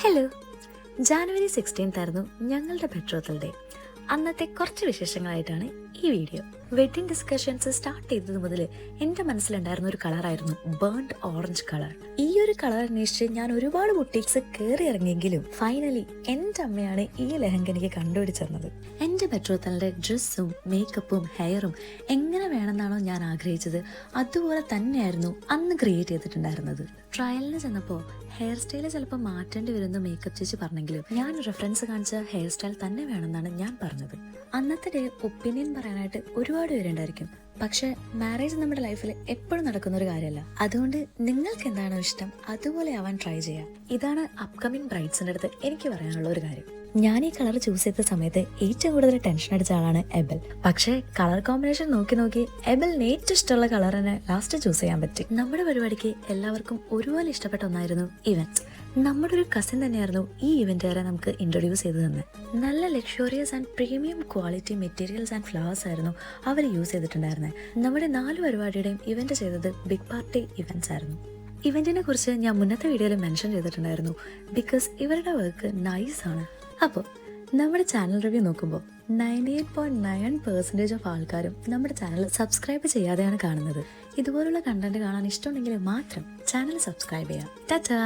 Hello, January 16 ആയിരുന്നു ഞങ്ങളുടെ ബെട്രോത്തൽ day. അന്നത്തെ കുറച്ച് വിശേഷങ്ങളായിട്ടാണ് ഈ വീഡിയോ. വെഡിങ് ഡിസ്കഷൻസ് സ്റ്റാർട്ട് ചെയ്തത് മുതൽ എൻ്റെ മനസ്സിലുണ്ടായിരുന്ന ഒരു കളറായിരുന്നു ബേൺഡ് ഓറഞ്ച് കളർ. ഈ ഒരു കളർ അന്വേഷിച്ച് ഞാൻ ഒരുപാട് ബുട്ടീക്സ് കയറി ഇറങ്ങിയെങ്കിലും ഫൈനലി എൻ്റെ അമ്മയാണ് ഈ ലെഹങ്ക എനിക്ക് കണ്ടുപിടിച്ചത്. എൻ്റെ ബെട്രോത്തലിൻ്റെ ഡ്രസ്സും മേക്കപ്പും ഹെയറും എങ്ങനെ വേണമെന്നാണോ ഞാൻ ആഗ്രഹിച്ചത് അതുപോലെ തന്നെയായിരുന്നു അന്ന് ക്രിയേറ്റ് ചെയ്തിട്ടുണ്ടായിരുന്നത്. ട്രയലിന് ചെന്നപ്പോൾ ഹെയർ സ്റ്റൈല് ചിലപ്പോൾ മാറ്റേണ്ടി വരുന്ന മേക്കപ്പ് ചേച്ചി പറഞ്ഞെങ്കിലും ഞാൻ റെഫറൻസ് കാണിച്ച ഹെയർ സ്റ്റൈൽ തന്നെ വേണമെന്നാണ് ഞാൻ പറഞ്ഞത്. അന്നത്തെ ഡേ ഒപ്പീനിയൻ പറയാനായിട്ട് ഒരുപാട് പേരുണ്ടായിരിക്കും, പക്ഷെ മാരേജ് നമ്മുടെ ലൈഫിൽ എപ്പോഴും നടക്കുന്ന ഒരു കാര്യമല്ല. അതുകൊണ്ട് നിങ്ങൾക്ക് എന്താണോ ഇഷ്ടം അതുപോലെ ആവാൻ ട്രൈ ചെയ്യാം. ഇതാണ് അപ്കമിങ് ബ്രൈഡ്സിൻ്റെ അടുത്ത് എനിക്ക് പറയാനുള്ള ഒരു കാര്യം. ഞാൻ ഈ കളർ ചൂസ് ചെയ്ത സമയത്ത് ഏറ്റവും കൂടുതൽ ടെൻഷൻ അടിച്ച ആളാണ് എബൽ. പക്ഷേ കളർ കോമ്പിനേഷൻ നോക്കി നോക്കി എബലിന് ഏറ്റവും ഇഷ്ടമുള്ള കളർ തന്നെ ലാസ്റ്റ് ചൂസ് ചെയ്യാൻ പറ്റി. നമ്മുടെ പരിപാടിക്ക് എല്ലാവർക്കും ഒരുപോലെ ഇഷ്ടപ്പെട്ട ഒന്നായിരുന്നു ഇവന്റ്. നമ്മുടെ ഒരു കസിൻ തന്നെയായിരുന്നു ഈ ഇവന്റ് വരെ നമുക്ക് ഇൻട്രൊഡ്യൂസ് ചെയ്ത് തന്നെ. നല്ല luxurious and premium quality materials and flowers ആയിരുന്നു അവർ യൂസ് ചെയ്തിട്ടുണ്ടായിരുന്നത്. നമ്മുടെ 4 പരിപാടിയുടെയും ഇവന്റ് ചെയ്തത് ബിഗ് പാർട്ടി ഇവന്റ്സ് ആയിരുന്നു. ഇവന്റിനെ കുറിച്ച് ഞാൻ മുന്നത്തെ വീഡിയോയിൽ മെൻഷൻ ചെയ്തിട്ടുണ്ടായിരുന്നു, ബിക്കോസ് ഇവരുടെ വർക്ക് നൈസ് ആണ്. അപ്പോൾ നമ്മുടെ ചാനൽ റിവ്യൂ നോക്കുമ്പോൾ 98.9% ഓഫ് ആൾക്കാരും നമ്മുടെ ചാനൽ സബ്സ്ക്രൈബ് ചെയ്യാതെയാണ് കാണുന്നത്. ഇതുപോലുള്ള കണ്ടന്റ് കാണാൻ ഇഷ്ടമുണ്ടെങ്കിൽ മാത്രം ചാനൽ സബ്സ്ക്രൈബ് ചെയ്യാം. ടാറ്റാ.